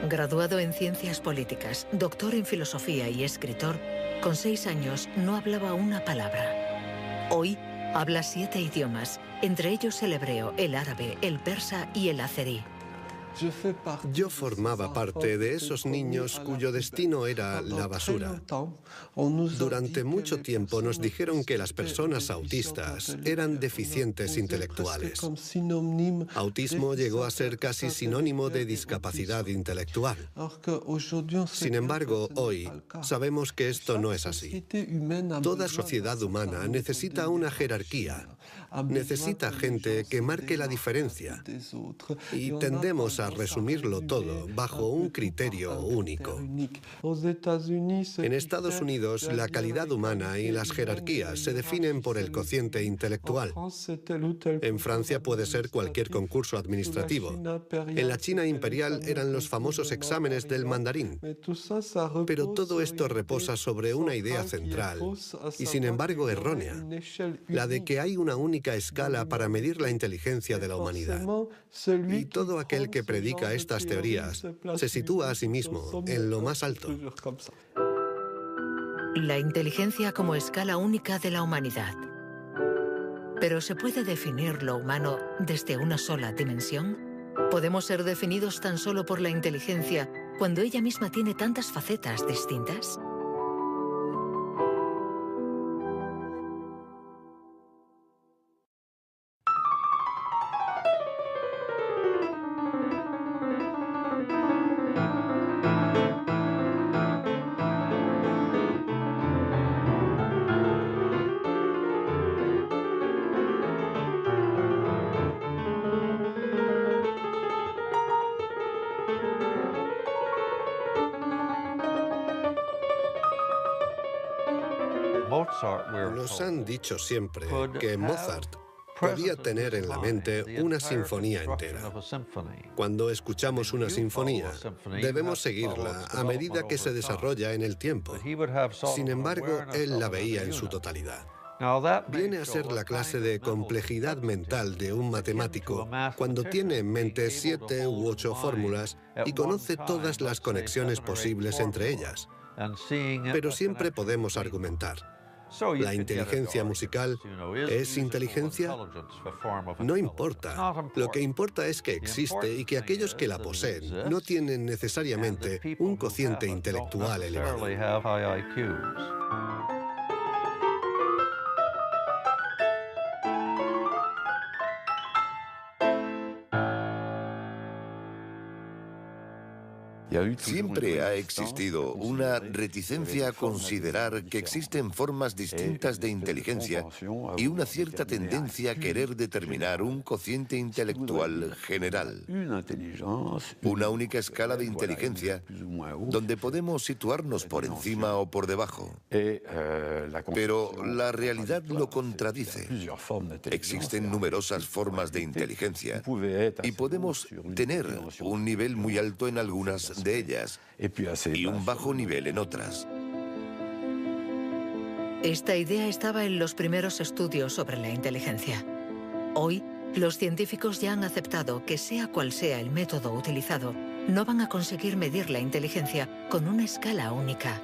Graduado en ciencias políticas, doctor en filosofía y escritor, con 6 años no hablaba una palabra. Hoy habla 7 idiomas, entre ellos el hebreo, el árabe, el persa y el azerí.
Yo formaba parte de esos niños cuyo destino era la basura. Durante mucho tiempo nos dijeron que las personas autistas eran deficientes intelectuales. Autismo llegó a ser casi sinónimo de discapacidad intelectual. Sin embargo, hoy sabemos que esto no es así. Toda sociedad humana necesita una jerarquía. Necesita gente que marque la diferencia. Y tendemos a a resumirlo todo bajo un criterio único. En Estados Unidos, la calidad humana y las jerarquías se definen por el cociente intelectual. En Francia puede ser cualquier concurso administrativo. En la China imperial eran los famosos exámenes del mandarín. Pero todo esto reposa sobre una idea central, y sin embargo errónea, la de que hay una única escala para medir la inteligencia de la humanidad. Y todo aquel que predica estas teorías se sitúa a sí mismo en lo más alto.
La inteligencia como escala única de la humanidad. ¿Pero se puede definir lo humano desde una sola dimensión? ¿Podemos ser definidos tan solo por la inteligencia cuando ella misma tiene tantas facetas distintas?
Nos han dicho siempre que Mozart podía tener en la mente una sinfonía entera. Cuando escuchamos una sinfonía, debemos seguirla a medida que se desarrolla en el tiempo. Sin embargo, él la veía en su totalidad. Viene a ser la clase de complejidad mental de un matemático cuando tiene en mente 7 u 8 fórmulas y conoce todas las conexiones posibles entre ellas. Pero siempre podemos argumentar. ¿La inteligencia musical es inteligencia? No importa. Lo que importa es que existe y que aquellos que la poseen no tienen necesariamente un cociente intelectual elevado.
Siempre ha existido una reticencia a considerar que existen formas distintas de inteligencia y una cierta tendencia a querer determinar un cociente intelectual general. Una única escala de inteligencia donde podemos situarnos por encima o por debajo. Pero la realidad lo contradice. Existen numerosas formas de inteligencia y podemos tener un nivel muy alto en algunas de ellas y un bajo nivel en otras.
Esta idea estaba en los primeros estudios sobre la inteligencia. Hoy, los científicos ya han aceptado que sea cual sea el método utilizado, no van a conseguir medir la inteligencia con una escala única.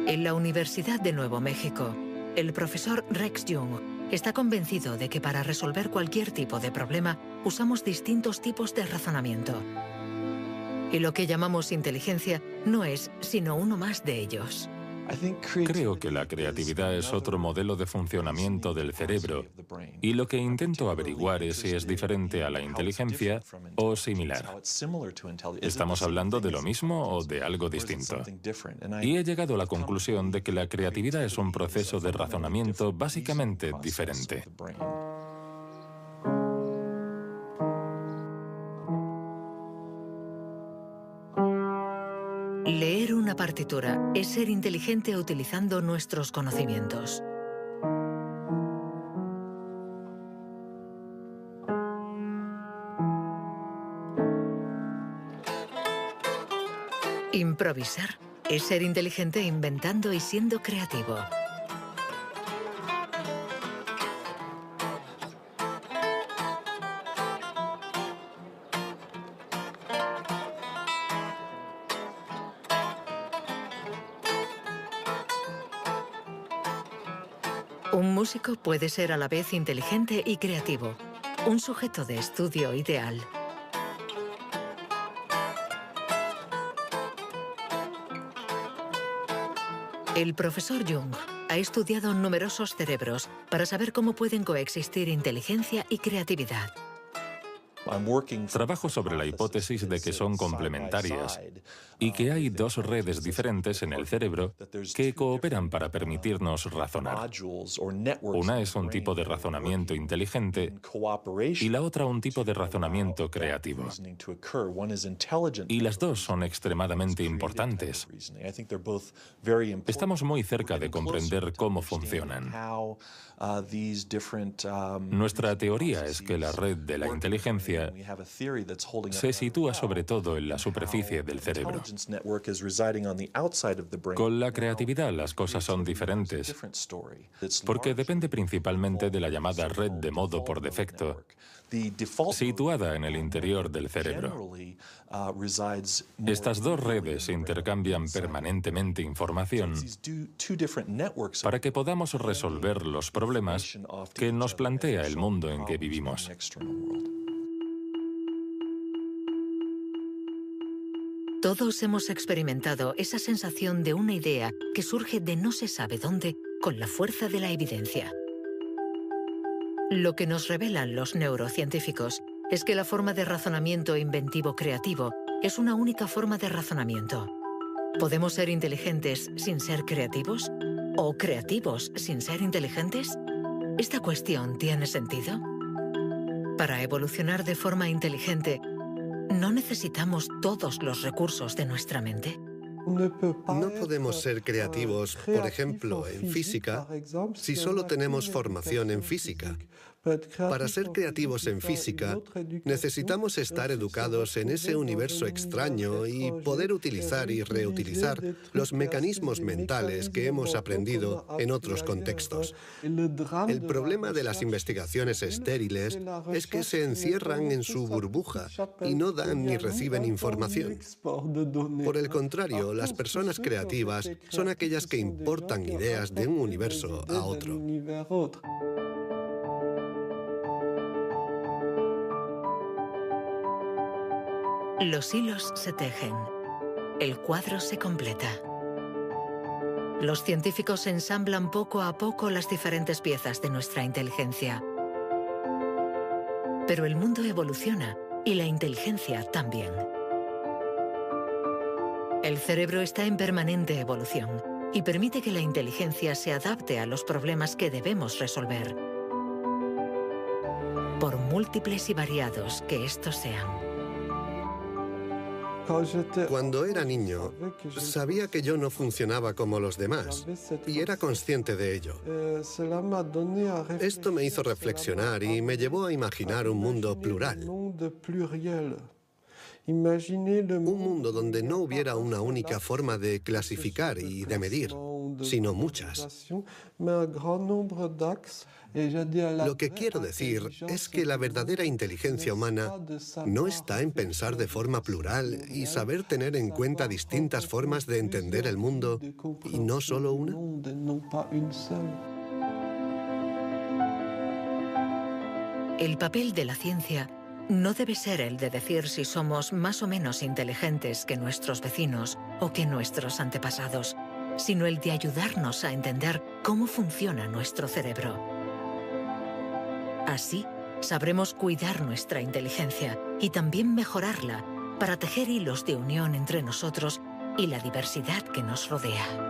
En la Universidad de Nuevo México, el profesor Rex Jung está convencido de que para resolver cualquier tipo de problema usamos distintos tipos de razonamiento. Y lo que llamamos inteligencia no es sino uno más de ellos.
Creo que la creatividad es otro modelo de funcionamiento del cerebro y lo que intento averiguar es si es diferente a la inteligencia o similar. ¿Estamos hablando de lo mismo o de algo distinto? Y he llegado a la conclusión de que la creatividad es un proceso de razonamiento básicamente diferente.
Leer una partitura es ser inteligente utilizando nuestros conocimientos. Improvisar es ser inteligente inventando y siendo creativo. Un músico puede ser a la vez inteligente y creativo, un sujeto de estudio ideal. El profesor Jung ha estudiado numerosos cerebros para saber cómo pueden coexistir inteligencia y creatividad.
Trabajo sobre la hipótesis de que son complementarias y que hay dos redes diferentes en el cerebro que cooperan para permitirnos razonar. Una es un tipo de razonamiento inteligente y la otra un tipo de razonamiento creativo. Y las dos son extremadamente importantes. Estamos muy cerca de comprender cómo funcionan. Nuestra teoría es que la red de la inteligencia se sitúa sobre todo en la superficie del cerebro. Con la creatividad las cosas son diferentes, porque depende principalmente de la llamada red de modo por defecto, situada en el interior del cerebro. Estas dos redes intercambian permanentemente información para que podamos resolver los problemas que nos plantea el mundo en que vivimos.
Todos hemos experimentado esa sensación de una idea que surge de no se sabe dónde con la fuerza de la evidencia. Lo que nos revelan los neurocientíficos es que la forma de razonamiento inventivo creativo es una única forma de razonamiento. ¿Podemos ser inteligentes sin ser creativos? ¿O creativos sin ser inteligentes? ¿Esta cuestión tiene sentido? Para evolucionar de forma inteligente, ¿no necesitamos todos los recursos de nuestra mente?
No podemos ser creativos, por ejemplo, en física, si solo tenemos formación en física. Para ser creativos en física, necesitamos estar educados en ese universo extraño y poder utilizar y reutilizar los mecanismos mentales que hemos aprendido en otros contextos. El problema de las investigaciones estériles es que se encierran en su burbuja y no dan ni reciben información. Por el contrario, las personas creativas son aquellas que importan ideas de un universo a otro.
Los hilos se tejen. El cuadro se completa. Los científicos ensamblan poco a poco las diferentes piezas de nuestra inteligencia. Pero el mundo evoluciona y la inteligencia también. El cerebro está en permanente evolución y permite que la inteligencia se adapte a los problemas que debemos resolver, por múltiples y variados que estos sean.
Cuando era niño, sabía que yo no funcionaba como los demás y era consciente de ello. Esto me hizo reflexionar y me llevó a imaginar un mundo plural. Un mundo donde no hubiera una única forma de clasificar y de medir, sino muchas. Lo que quiero decir es que la verdadera inteligencia humana no está en pensar de forma plural y saber tener en cuenta distintas formas de entender el mundo y no solo una.
El papel de la ciencia no debe ser el de decir si somos más o menos inteligentes que nuestros vecinos o que nuestros antepasados, sino el de ayudarnos a entender cómo funciona nuestro cerebro. Así, sabremos cuidar nuestra inteligencia y también mejorarla para tejer hilos de unión entre nosotros y la diversidad que nos rodea.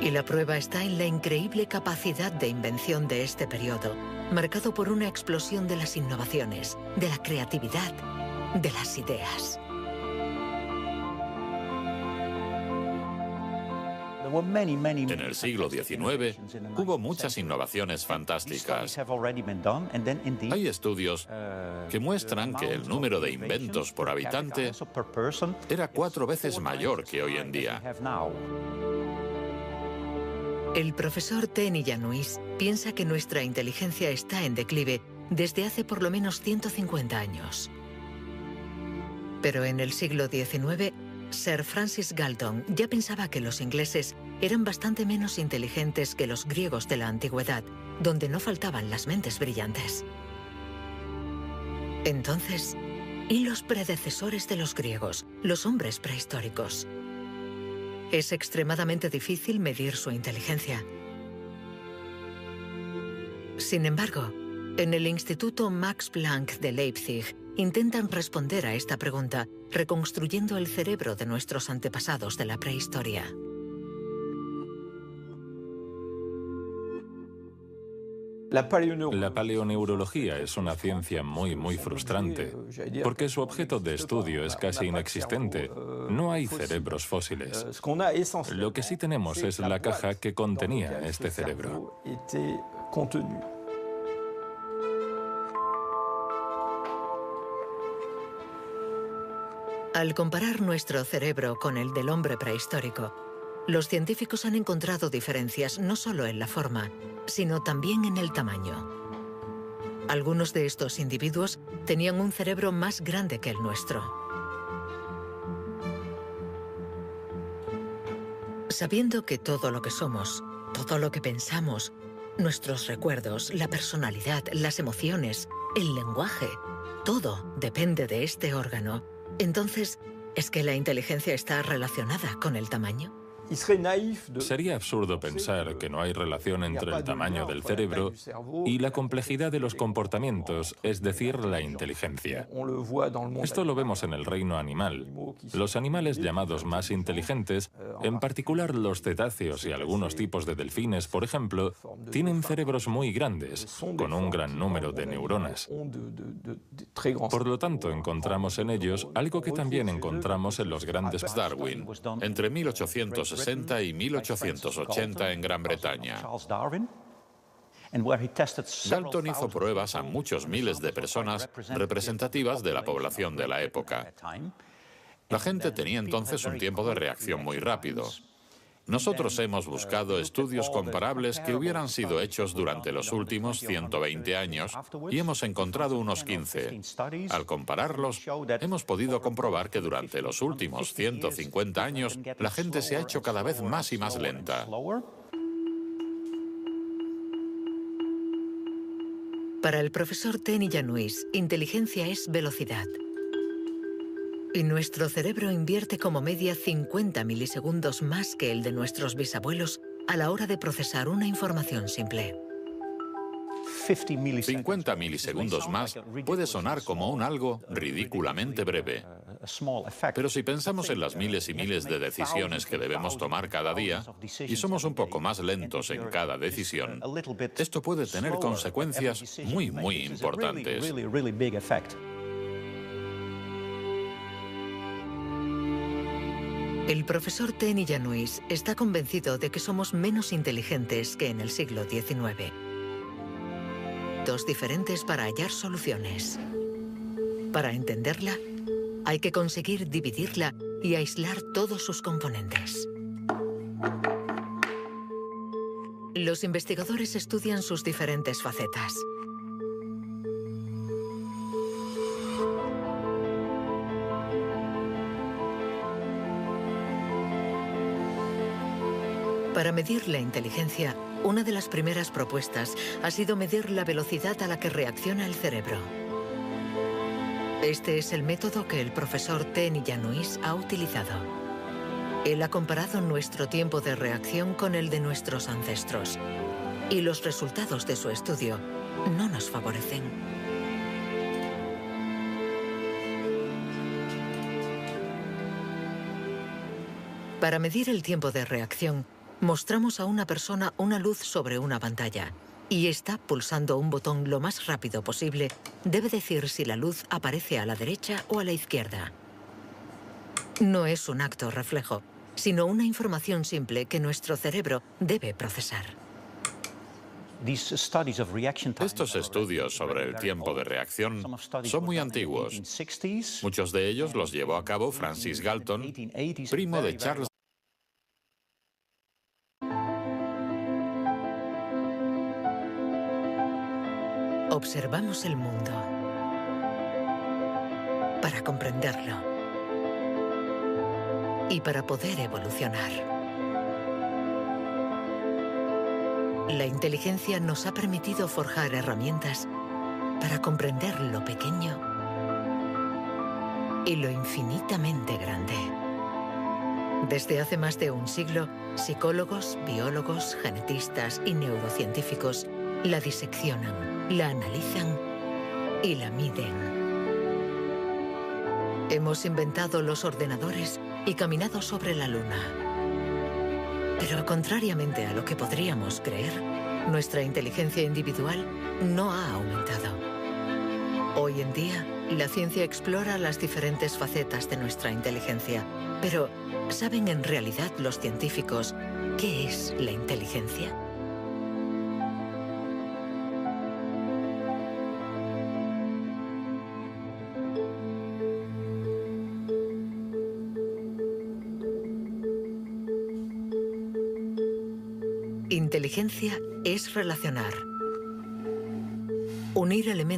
Y la prueba está en la increíble capacidad de invención de este periodo, marcado por una explosión de las innovaciones, de la creatividad, de las ideas.
En el siglo XIX hubo muchas innovaciones fantásticas. Hay estudios que muestran que el número de inventos por habitante era 4 veces mayor que hoy en día.
El profesor T. Januis piensa que nuestra inteligencia está en declive desde hace por lo menos 150 años. Pero en el siglo XIX, Sir Francis Galton ya pensaba que los ingleses eran bastante menos inteligentes que los griegos de la antigüedad, donde no faltaban las mentes brillantes. Entonces, ¿y los predecesores de los griegos, los hombres prehistóricos? Es extremadamente difícil medir su inteligencia. Sin embargo, en el Instituto Max Planck de Leipzig intentan responder a esta pregunta reconstruyendo el cerebro de nuestros antepasados de la prehistoria.
La paleoneurología es una ciencia muy frustrante, porque su objeto de estudio es casi inexistente. No hay cerebros fósiles. Lo que sí tenemos es la caja que contenía este cerebro.
Al comparar nuestro cerebro con el del hombre prehistórico, los científicos han encontrado diferencias no solo en la forma, sino también en el tamaño. Algunos de estos individuos tenían un cerebro más grande que el nuestro. Sabiendo que todo lo que somos, todo lo que pensamos, nuestros recuerdos, la personalidad, las emociones, el lenguaje, todo depende de este órgano, entonces, ¿es que la inteligencia está relacionada con el tamaño?
Sería absurdo pensar que no hay relación entre el tamaño del cerebro y la complejidad de los comportamientos, es decir, la inteligencia. Esto lo vemos en el reino animal. Los animales llamados más inteligentes, en particular los cetáceos y algunos tipos de delfines, por ejemplo, tienen cerebros muy grandes, con un gran número de neuronas. Por lo tanto, encontramos en ellos algo que también encontramos en los grandes...
Darwin, entre 1860 y 1880 en Gran Bretaña. Galton hizo pruebas a muchos miles de personas representativas de la población de la época. La gente tenía entonces un tiempo de reacción muy rápido. Nosotros hemos buscado estudios comparables que hubieran sido hechos durante los últimos 120 años y hemos encontrado unos 15. Al compararlos, hemos podido comprobar que durante los últimos 150 años la gente se ha hecho cada vez más y más lenta.
Para el profesor T. Januis, inteligencia es velocidad. Y nuestro cerebro invierte como media 50 milisegundos más que el de nuestros bisabuelos a la hora de procesar una información simple.
50 milisegundos más puede sonar como un algo ridículamente breve. Pero si pensamos en las miles y miles de decisiones que debemos tomar cada día, y somos un poco más lentos en cada decisión, esto puede tener consecuencias muy importantes.
El profesor T. Januis está convencido de que somos menos inteligentes que en el siglo XIX. Dos diferentes para hallar soluciones. Para entenderla, hay que conseguir dividirla y aislar todos sus componentes. Los investigadores estudian sus diferentes facetas. Para medir la inteligencia, una de las primeras propuestas ha sido medir la velocidad a la que reacciona el cerebro. Este es el método que el profesor T. Januis ha utilizado. Él ha comparado nuestro tiempo de reacción con el de nuestros ancestros. Y los resultados de su estudio no nos favorecen. Para medir el tiempo de reacción, mostramos a una persona una luz sobre una pantalla y ésta, pulsando un botón lo más rápido posible, debe decir si la luz aparece a la derecha o a la izquierda. No es un acto reflejo, sino una información simple que nuestro cerebro debe procesar.
Estos estudios sobre el tiempo de reacción son muy antiguos. Muchos de ellos los llevó a cabo Francis Galton, primo de Charles
Observamos el mundo para comprenderlo y para poder evolucionar. La inteligencia nos ha permitido forjar herramientas para comprender lo pequeño y lo infinitamente grande. Desde hace más de un siglo, psicólogos, biólogos, genetistas y neurocientíficos la diseccionan, la analizan y la miden. Hemos inventado los ordenadores y caminado sobre la Luna. Pero contrariamente a lo que podríamos creer, nuestra inteligencia individual no ha aumentado. Hoy en día, la ciencia explora las diferentes facetas de nuestra inteligencia. Pero, ¿saben en realidad los científicos qué es la inteligencia? Inteligencia es relacionar, unir elementos